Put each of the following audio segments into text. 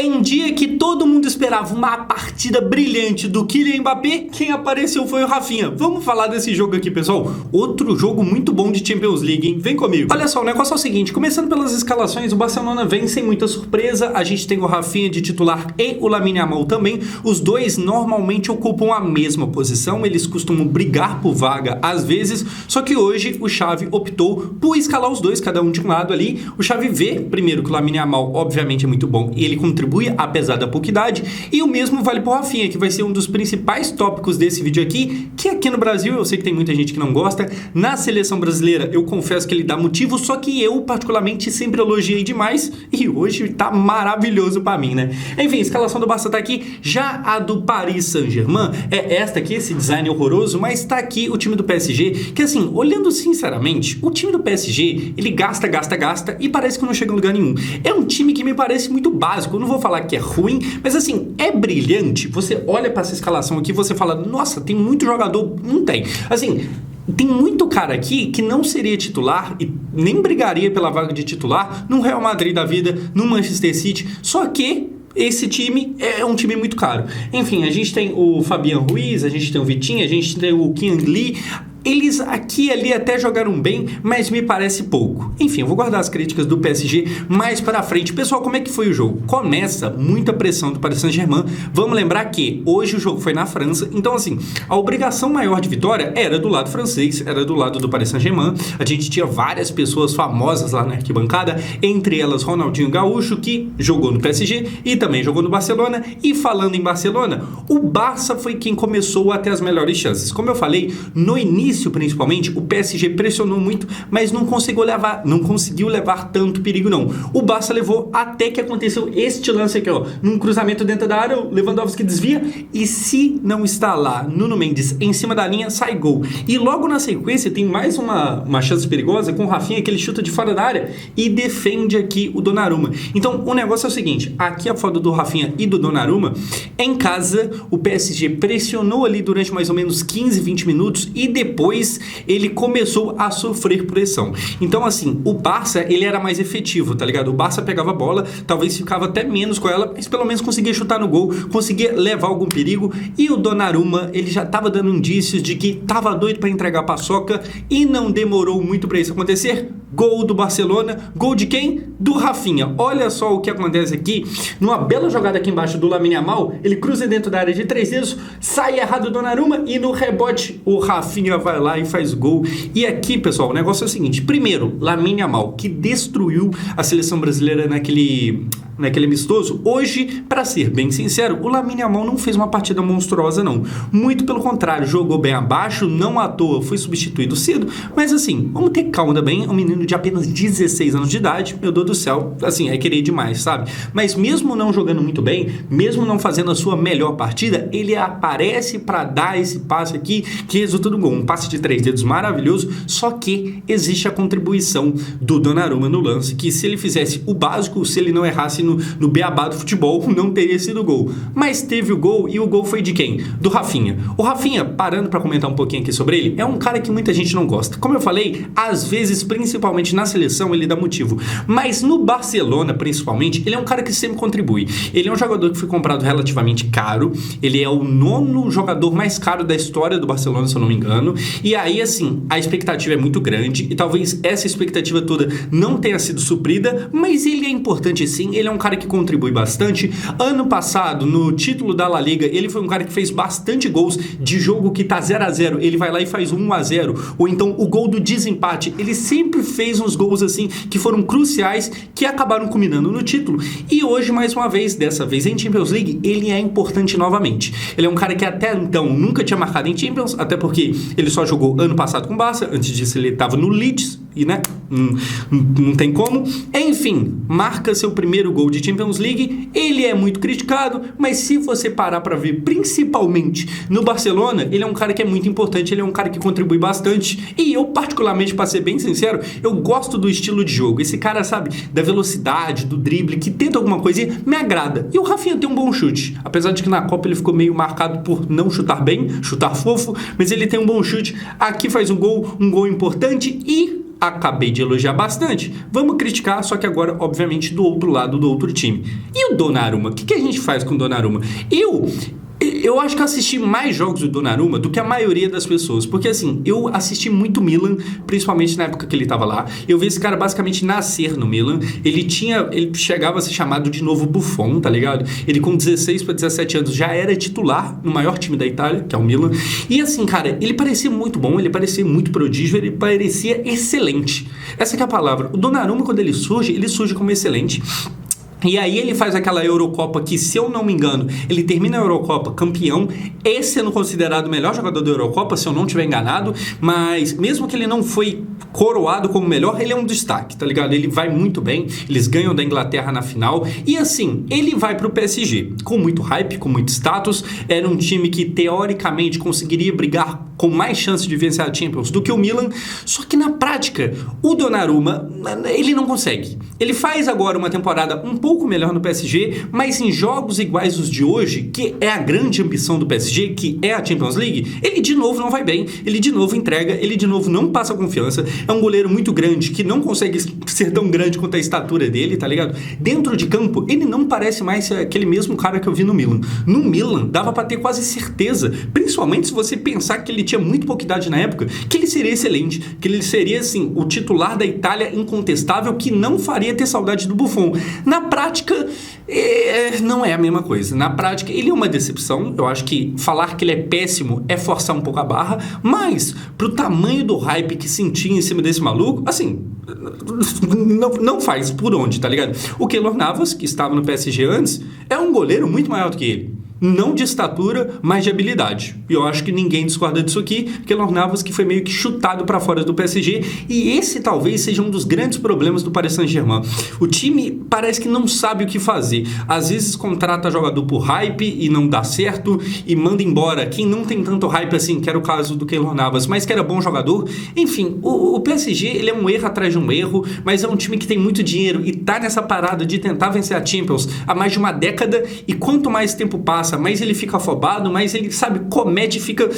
Em dia que todo mundo esperava uma partida brilhante do Kylian Mbappé, quem apareceu foi o Rafinha. Vamos falar desse jogo aqui, pessoal. Outro jogo muito bom de Champions League, hein? Vem comigo. Olha só, o negócio é o seguinte, começando pelas escalações, o Barcelona vem sem muita surpresa. A gente tem o Rafinha de titular e o Lamine Yamal também. Os dois normalmente ocupam a mesma posição, eles costumam brigar por vaga às vezes, só que hoje o Xavi optou por escalar os dois, cada um de um lado ali. O Xavi vê, primeiro, que o Lamine Yamal obviamente é muito bom e ele contribui apesar da pouca idade, e o mesmo vale pro Rafinha, que vai ser um dos principais tópicos desse vídeo aqui, que aqui no Brasil, eu sei que tem muita gente que não gosta, na seleção brasileira eu confesso que ele dá motivo, só que eu particularmente sempre elogiei demais, e hoje tá maravilhoso pra mim, né? Enfim, a escalação do Barça tá aqui, já a do Paris Saint-Germain é esta aqui, esse design horroroso, mas tá aqui o time do PSG, que assim, olhando sinceramente, o time do PSG, ele gasta e parece que não chega em lugar nenhum. É um time que me parece muito básico, eu não vou falar que é ruim, mas assim, é brilhante. Você olha pra essa escalação aqui e você fala, nossa, tem muito jogador. Não tem. Assim, tem muito cara aqui que não seria titular e nem brigaria pela vaga de titular no Real Madrid da vida, no Manchester City, só que esse time é um time muito caro. Enfim, a gente tem o Fabian Ruiz, a gente tem o Vitinho, a gente tem o Kim Lee. Eles aqui e ali até jogaram bem, mas me parece pouco. Enfim, eu vou guardar as críticas do PSG mais para frente. Pessoal, como é que foi o jogo? Começa muita pressão do Paris Saint-Germain. Vamos lembrar que hoje o jogo foi na França, então assim, a obrigação maior de vitória era do lado francês, era do lado do Paris Saint-Germain. A gente tinha várias pessoas famosas lá na arquibancada, entre elas Ronaldinho Gaúcho, que jogou no PSG e também jogou no Barcelona. E falando em Barcelona, o Barça foi quem começou a ter as melhores chances. Como eu falei, no início principalmente, o PSG pressionou muito, mas não conseguiu levar tanto perigo não. O Barça levou até que aconteceu este lance aqui, ó, num cruzamento dentro da área, o Lewandowski desvia e se não está lá Nuno Mendes em cima da linha, sai gol. E logo na sequência tem mais uma chance perigosa com o Rafinha, que ele chuta de fora da área e defende aqui o Donnarumma. Então o negócio é o seguinte, aqui a foto do Rafinha e do Donnarumma, em casa o PSG pressionou ali durante mais ou menos 15, 20 minutos e depois ele começou a sofrer pressão. Então assim, o Barça ele era mais efetivo, tá ligado? O Barça pegava a bola, talvez ficava até menos com ela, mas pelo menos conseguia chutar no gol, conseguia levar algum perigo, e o Donnarumma ele já tava dando indícios de que tava doido para entregar a paçoca e não demorou muito para isso acontecer. Gol do Barcelona, gol de quem? Do Rafinha. Olha só o que acontece aqui, numa bela jogada aqui embaixo do Lamine Yamal, ele cruza dentro da área de 3 dedos, sai errado o Donnarumma e no rebote o Rafinha vai lá e faz gol. E aqui, pessoal, o negócio é o seguinte, primeiro, Lamine Yamal, que destruiu a seleção brasileira naquele amistoso. Hoje, para ser bem sincero, o Lamine Yamal não fez uma partida monstruosa não, muito pelo contrário, jogou bem abaixo, não à toa foi substituído cedo, mas assim, vamos ter calma também, é um menino de apenas 16 anos de idade, meu Deus do céu, assim, é querer demais, sabe? Mas mesmo não jogando muito bem, mesmo não fazendo a sua melhor partida, ele aparece para dar esse passe aqui, que resulta no gol, um passe de 3 dedos maravilhoso, só que existe a contribuição do Donnarumma no lance, que se ele fizesse o básico, se ele não errasse no beabá do futebol, não teria sido gol. Mas teve o gol, e o gol foi de quem? Do Rafinha. O Rafinha, parando para comentar um pouquinho aqui sobre ele, é um cara que muita gente não gosta. Como eu falei, às vezes, principalmente na seleção, ele dá motivo. Mas no Barcelona, principalmente, ele é um cara que sempre contribui. Ele é um jogador que foi comprado relativamente caro, ele é o 9º jogador mais caro da história do Barcelona, se eu não me engano, e aí, assim, a expectativa é muito grande, e talvez essa expectativa toda não tenha sido suprida, mas ele é importante sim, ele é um cara que contribui bastante. Ano passado, no título da La Liga, ele foi um cara que fez bastante gols de jogo que tá 0-0, ele vai lá e faz 1-0, ou então o gol do desempate, ele sempre fez uns gols assim, que foram cruciais, que acabaram culminando no título, e hoje, mais uma vez, dessa vez em Champions League, ele é importante novamente. Ele é um cara que até então nunca tinha marcado em Champions, até porque ele só jogou ano passado com o Barça, antes disso ele estava no Leeds, e né, não tem como. Enfim, marca seu primeiro gol de Champions League, ele é muito criticado, mas se você parar para ver, principalmente no Barcelona, ele é um cara que é muito importante, ele é um cara que contribui bastante, e eu particularmente, para ser bem sincero, eu gosto do estilo de jogo, esse cara, sabe, da velocidade, do drible, que tenta alguma coisinha, me agrada. E o Rafinha tem um bom chute, apesar de que na Copa ele ficou meio marcado por não chutar bem, chutar fofo, mas ele tem um bom chute, aqui faz um gol importante, e acabei de elogiar bastante. Vamos criticar, só que agora, obviamente, do outro lado, do outro time. E o Donnarumma? O que a gente faz com o Donnarumma? Eu acho que eu assisti mais jogos do Donnarumma do que a maioria das pessoas. Porque, assim, eu assisti muito Milan, principalmente na época que ele tava lá. Eu vi esse cara basicamente nascer no Milan. Ele chegava a ser chamado de novo Buffon, tá ligado? Ele com 16 para 17 anos já era titular no maior time da Itália, que é o Milan. E, assim, cara, ele parecia muito bom, ele parecia muito prodígio, ele parecia excelente. Essa que é a palavra. O Donnarumma, quando ele surge como excelente. E aí ele faz aquela Eurocopa que, se eu não me engano, ele termina a Eurocopa campeão, sendo considerado o melhor jogador da Eurocopa, se eu não estiver enganado, mas mesmo que ele não foi coroado como melhor, ele é um destaque, tá ligado? Ele vai muito bem, eles ganham da Inglaterra na final, e assim, ele vai pro PSG, com muito hype, com muito status, era um time que teoricamente conseguiria brigar com mais chance de vencer a Champions do que o Milan, só que na prática, o Donnarumma, ele não consegue. Ele faz agora uma temporada um pouco melhor no PSG, mas em jogos iguais aos de hoje, que é a grande ambição do PSG, que é a Champions League, ele de novo não vai bem, ele de novo entrega, ele de novo não passa confiança, é um goleiro muito grande, que não consegue ser tão grande quanto a estatura dele, tá ligado? Dentro de campo, ele não parece mais ser aquele mesmo cara que eu vi no Milan. No Milan, dava pra ter quase certeza, principalmente se você pensar que ele tinha muito pouca idade na época, que ele seria excelente, que ele seria, assim, o titular da Itália incontestável, que não faria ter saudade do Buffon. Na prática, não é a mesma coisa. Na prática, ele é uma decepção. Eu acho que falar que ele é péssimo é forçar um pouco a barra, mas pro tamanho do hype que sentia em cima desse maluco, assim, não faz por onde, tá ligado? O Keylor Navas, que estava no PSG antes, é um goleiro muito maior do que ele. Não de estatura, mas de habilidade. E eu acho que ninguém discorda disso aqui, porque Keylor Navas que foi meio que chutado para fora do PSG, e esse talvez seja um dos grandes problemas do Paris Saint-Germain. O time parece que não sabe o que fazer. Às vezes contrata jogador por hype e não dá certo, e manda embora quem não tem tanto hype assim, que era o caso do Keylor Navas, mas que era bom jogador. Enfim, o PSG, ele é um erro atrás de um erro, mas é um time que tem muito dinheiro e tá nessa parada de tentar vencer a Champions há mais de uma década, e quanto mais tempo passa, mais ele fica afobado, mais ele, sabe, comete, fica...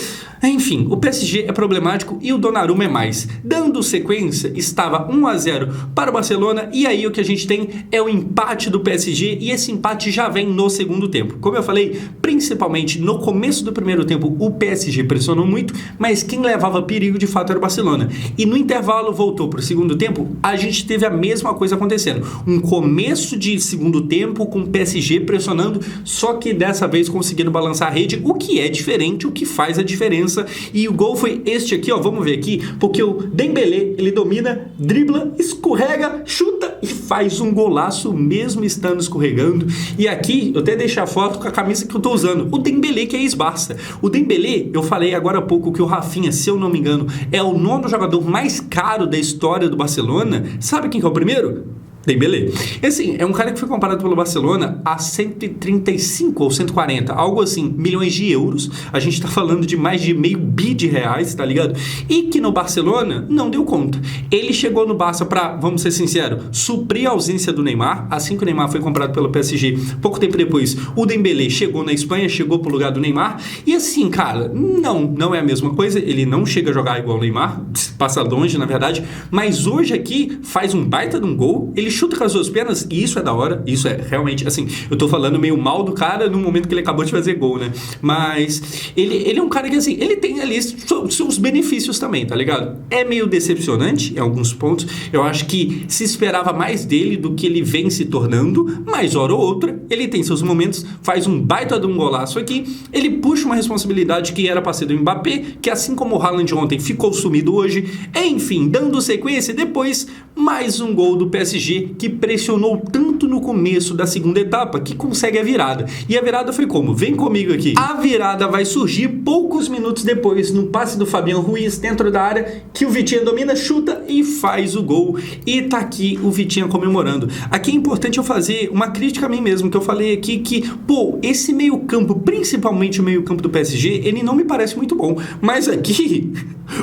Enfim, o PSG é problemático e o Donnarumma é mais. Dando sequência, estava 1-0 para o Barcelona, e aí o que a gente tem é o empate do PSG, e esse empate já vem no segundo tempo. Como eu falei, principalmente no começo do primeiro tempo, o PSG pressionou muito, mas quem levava perigo de fato era o Barcelona. E no intervalo, voltou para o segundo tempo, a gente teve a mesma coisa acontecendo. Um começo de segundo tempo com o PSG pressionando, só que dessa vez conseguindo balançar a rede, o que é diferente, o que faz a diferença. E o gol foi este aqui, ó, vamos ver aqui, porque o Dembélé, ele domina, dribla, escorrega, chuta e faz um golaço mesmo estando escorregando. E aqui, eu até deixei a foto com a camisa que eu tô usando, o Dembélé, que é ex-Barça. O Dembélé, eu falei agora há pouco que o Rafinha, se eu não me engano, é o nono jogador mais caro da história do Barcelona. Sabe quem que é o primeiro? Dembélé. Assim, é um cara que foi comprado pelo Barcelona a 135 ou 140, algo assim, milhões de euros. A gente tá falando de mais de meio bi de reais, tá ligado? E que no Barcelona não deu conta. Ele chegou no Barça pra, vamos ser sinceros, suprir a ausência do Neymar. Assim que o Neymar foi comprado pelo PSG, pouco tempo depois, o Dembélé chegou na Espanha, chegou pro lugar do Neymar. E assim, cara, não é a mesma coisa. Ele não chega a jogar igual o Neymar, passa longe, na verdade. Mas hoje aqui, faz um baita de um gol, ele chuta com as duas pernas, e isso é da hora, isso é realmente, assim, eu tô falando meio mal do cara no momento que ele acabou de fazer gol, né? Mas ele é um cara que, assim, ele tem ali seus benefícios também, tá ligado? É meio decepcionante em alguns pontos, eu acho que se esperava mais dele do que ele vem se tornando, mas hora ou outra, ele tem seus momentos, faz um baita de um golaço aqui, ele puxa uma responsabilidade que era pra ser do Mbappé, que assim como o Haaland ontem ficou sumido hoje, enfim, dando sequência, depois mais um gol do PSG, que pressionou tanto no começo da segunda etapa que consegue a virada. E a virada foi como? Vem comigo aqui. A virada vai surgir poucos minutos depois, no passe do Fabián Ruiz dentro da área, que o Vitinha domina, chuta e faz o gol. E tá aqui o Vitinha comemorando. Aqui é importante eu fazer uma crítica a mim mesmo, que eu falei aqui que, pô, esse meio campo, principalmente o meio campo do PSG, ele não me parece muito bom. Mas aqui,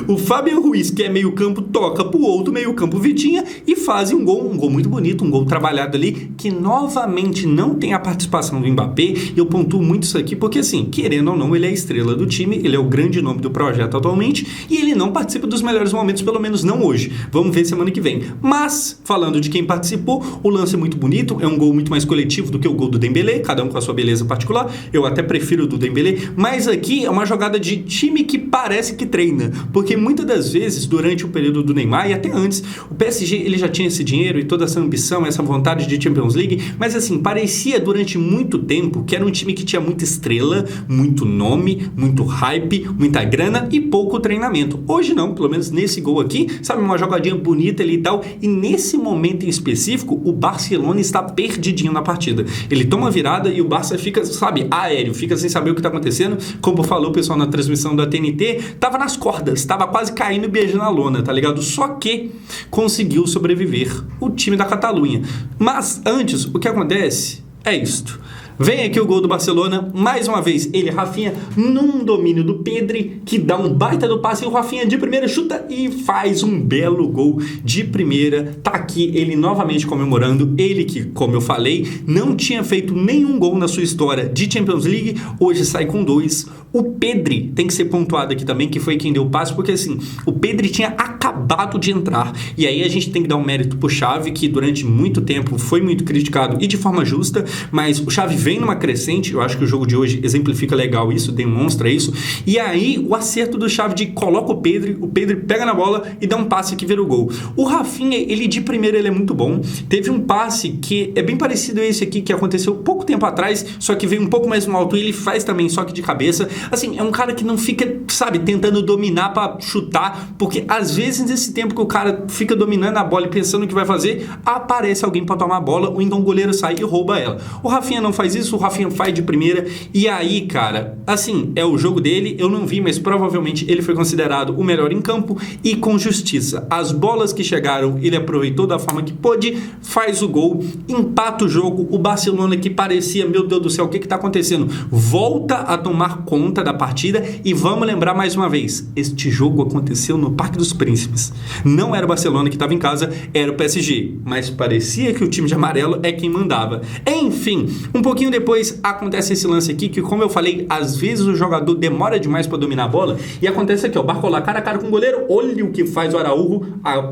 O Fabian Ruiz, que é meio campo, toca pro outro meio campo Vitinha e fazem um gol muito bonito, um gol trabalhado ali, que novamente não tem a participação do Mbappé. E eu pontuo muito isso aqui porque, assim, querendo ou não, ele é a estrela do time, ele é o grande nome do projeto atualmente e ele não participa dos melhores momentos, pelo menos não hoje. Vamos ver semana que vem. Mas, falando de quem participou, o lance é muito bonito, é um gol muito mais coletivo do que o gol do Dembélé, cada um com a sua beleza particular. Eu até prefiro o do Dembélé, mas aqui é uma jogada de time que parece que treina, porque muitas das vezes, durante o período do Neymar e até antes, o PSG ele já tinha esse dinheiro e toda essa ambição, essa vontade de Champions League, mas assim, parecia durante muito tempo que era um time que tinha muita estrela, muito nome, muito hype, muita grana e pouco treinamento. Hoje não, pelo menos nesse gol aqui, sabe, uma jogadinha bonita ali e tal, e nesse momento em específico, o Barcelona está perdidinho na partida. Ele toma a virada e o Barça fica, sabe, aéreo, fica sem saber o que está acontecendo. Como falou o pessoal na transmissão da TNT, tava nas cordas, tava quase caindo e beijando a lona, tá ligado? Só que conseguiu sobreviver o time da Catalunha. Mas antes, o que acontece é isto. Vem aqui o gol do Barcelona, mais uma vez, ele, Rafinha, num domínio do Pedri, que dá um baita do passe, e o Rafinha de primeira chuta e faz um belo gol de primeira. Tá aqui ele novamente comemorando, ele que, como eu falei, não tinha feito nenhum gol na sua história de Champions League, hoje sai com 2. O Pedri tem que ser pontuado aqui também, que foi quem deu o passe, porque assim, o Pedri tinha acabado de entrar, e aí a gente tem que dar um mérito pro Xavi, que durante muito tempo foi muito criticado, e de forma justa, mas o Xavi vem numa crescente, eu acho que o jogo de hoje exemplifica legal isso, demonstra isso, e aí o acerto do Xavi de coloca o Pedri pega na bola e dá um passe que vira o gol. O Rafinha, ele de primeira, ele é muito bom, teve um passe que é bem parecido a esse aqui, que aconteceu pouco tempo atrás, só que veio um pouco mais no alto, e ele faz também, só que de cabeça, assim, é um cara que não fica, sabe, tentando dominar pra chutar, porque às vezes nesse tempo que o cara fica dominando a bola e pensando o que vai fazer, aparece alguém pra tomar a bola, ou então o goleiro sai e rouba ela. O Rafinha não faz isso, o Rafinha faz de primeira, e aí, cara, assim, é o jogo dele, eu não vi, mas provavelmente ele foi considerado o melhor em campo e com justiça. As bolas que chegaram, ele aproveitou da forma que pôde, faz o gol, empata o jogo, o Barcelona que parecia, meu Deus do céu, o que tá acontecendo? Volta a tomar conta da partida e vamos lembrar mais uma vez, este jogo aconteceu no Parque dos Príncipes. Não era o Barcelona que estava em casa, era o PSG, mas parecia que o time de amarelo é quem mandava. Enfim, um pouquinho depois acontece esse lance aqui, que como eu falei, às vezes o jogador demora demais para dominar a bola, e acontece aqui, ó, Barcola cara a cara com o goleiro, olha o que faz o Araújo,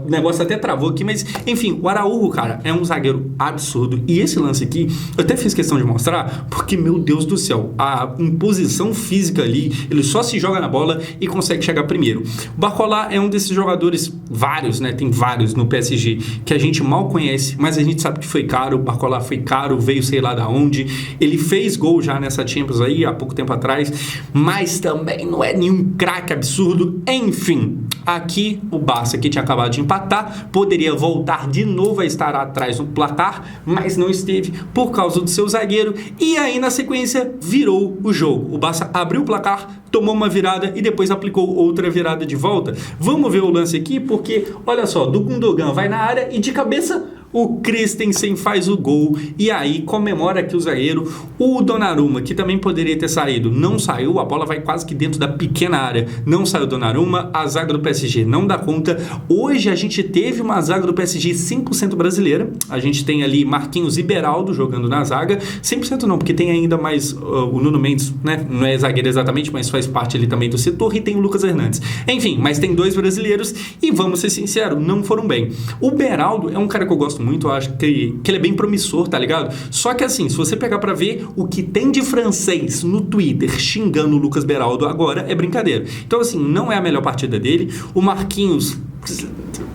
o negócio até travou aqui, mas enfim, o Araújo, cara, é um zagueiro absurdo, e esse lance aqui, eu até fiz questão de mostrar, porque, meu Deus do céu, a imposição física ali, ele só se joga na bola e consegue chegar primeiro. O Barcola é um desses jogadores, vários, né, tem vários no PSG, que a gente mal conhece, mas a gente sabe que foi caro, o Barcola foi caro, veio sei lá da onde, ele fez gol já nessa Champions aí, há pouco tempo atrás, mas também não é nenhum craque absurdo. Enfim, aqui o Barça, que tinha acabado de empatar, poderia voltar de novo a estar atrás no placar, mas não esteve por causa do seu zagueiro, e aí na sequência virou o jogo. O Barça abriu o placar, tomou uma virada e depois aplicou outra virada de volta. Vamos ver o lance aqui, porque olha só, do Gundogan vai na área e de cabeça o Christensen faz o gol, e aí comemora aqui o zagueiro. O Donnarumma, que também poderia ter saído, não saiu, a bola vai quase que dentro da pequena área, não saiu o Donnarumma, a zaga do PSG não dá conta. Hoje a gente teve uma zaga do PSG 100% brasileira, a gente tem ali Marquinhos e Beraldo jogando na zaga, 100% não, porque tem ainda mais o Nuno Mendes, né, não é zagueiro exatamente, mas faz parte ali também do setor, e tem o Lucas Hernandes. Enfim, mas tem 2 brasileiros, e vamos ser sinceros, não foram bem. O Beraldo é um cara que eu gosto muito, eu acho que ele é bem promissor, tá ligado? Só que assim, se você pegar pra ver o que tem de francês no Twitter xingando o Lucas Beraldo agora, é brincadeira. Então assim, não é a melhor partida dele. O Marquinhos,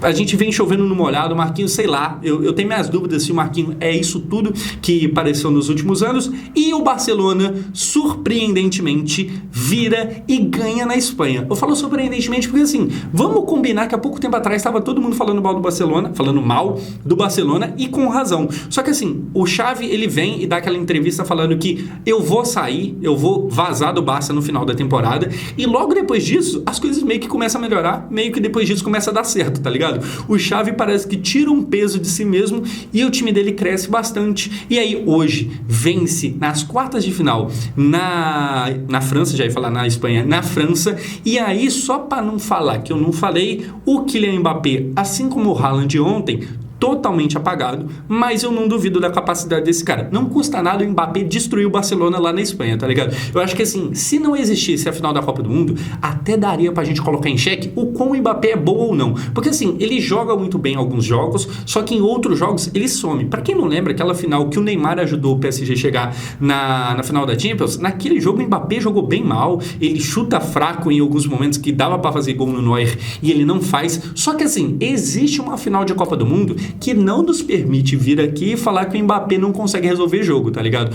a gente vem chovendo no molhado, o Marquinhos, sei lá, eu tenho minhas dúvidas se o Marquinhos é isso tudo que pareceu nos últimos anos, e o Barcelona, surpreendentemente, vira e ganha na Espanha. Eu falo surpreendentemente porque, assim, vamos combinar que há pouco tempo atrás estava todo mundo falando mal do Barcelona, e com razão. Só que, assim, o Xavi, ele vem e dá aquela entrevista falando que eu vou sair, eu vou vazar do Barça no final da temporada, e logo depois disso, as coisas meio que começam a melhorar, meio que depois disso começa a dar dá certo, tá ligado? O Xavi parece que tira um peso de si mesmo e o time dele cresce bastante. E aí hoje vence nas quartas de final na França, já ia falar na Espanha, na França. E aí, só para não falar que eu não falei, o Kylian Mbappé, assim como o Haaland ontem, totalmente apagado, mas eu não duvido da capacidade desse cara. Não custa nada o Mbappé destruir o Barcelona lá na Espanha, tá ligado? Eu acho que assim, se não existisse a final da Copa do Mundo, até daria pra gente colocar em xeque o quão o Mbappé é bom ou não. Porque assim, ele joga muito bem em alguns jogos, só que em outros jogos ele some. Pra quem não lembra, aquela final que o Neymar ajudou o PSG a chegar na final da Champions, naquele jogo o Mbappé jogou bem mal, ele chuta fraco em alguns momentos que dava pra fazer gol no Neuer e ele não faz. Só que assim, existe uma final de Copa do Mundo que não nos permite vir aqui e falar que o Mbappé não consegue resolver jogo, tá ligado?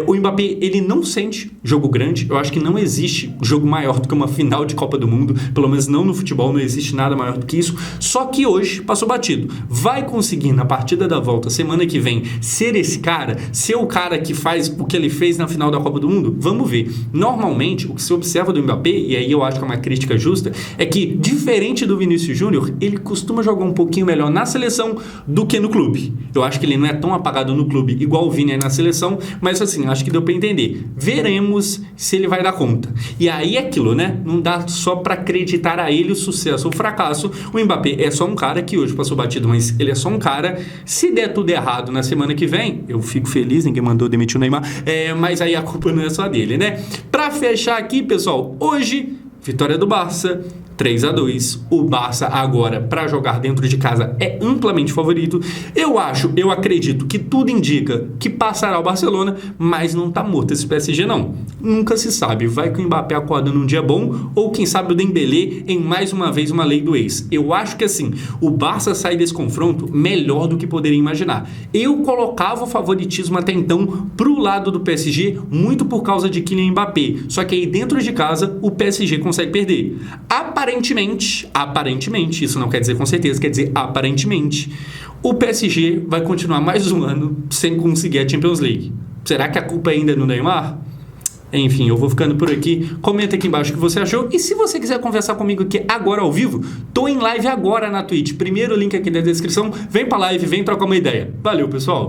O Mbappé, ele não sente jogo grande. Eu acho que não existe jogo maior do que uma final de Copa do Mundo, pelo menos não no futebol, não existe nada maior do que isso. Só que hoje passou batido. Vai conseguir na partida da volta, semana que vem, ser esse cara, ser o cara que faz o que ele fez na final da Copa do Mundo? Vamos ver. Normalmente, o que se observa do Mbappé, e aí eu acho que é uma crítica justa, é que, diferente do Vinícius Júnior, ele costuma jogar um pouquinho melhor na seleção do que no clube. Eu acho que ele não é tão apagado no clube igual o Vini é na seleção, mas assim, acho que deu pra entender. Veremos se ele vai dar conta. E aí é aquilo, né? Não dá só pra acreditar a ele o sucesso ou o fracasso. O Mbappé é só um cara que hoje passou batido, mas ele é só um cara. Se der tudo errado na semana que vem, eu fico feliz, ninguém mandou demitir o Neymar, mas aí a culpa não é só dele, né? Pra fechar aqui, pessoal, hoje, vitória do Barça, 3-2. O Barça agora, para jogar dentro de casa, é amplamente favorito. Eu acredito que tudo indica que passará o Barcelona, mas não tá morto esse PSG não. Nunca se sabe. Vai que o Mbappé acorda num dia bom, ou quem sabe o Dembélé em mais uma vez uma lei do ex. Eu acho que assim, o Barça sai desse confronto melhor do que poderia imaginar. Eu colocava o favoritismo até então pro lado do PSG, muito por causa de Kylian Mbappé. Só que aí dentro de casa, o PSG consegue perder. Aparentemente, isso não quer dizer com certeza, quer dizer aparentemente, o PSG vai continuar mais um ano sem conseguir a Champions League. Será que a culpa ainda é no Neymar? Enfim, eu vou ficando por aqui. Comenta aqui embaixo o que você achou. E se você quiser conversar comigo aqui agora ao vivo, tô em live agora na Twitch. Primeiro link aqui na descrição. Vem pra live, vem trocar uma ideia. Valeu, pessoal!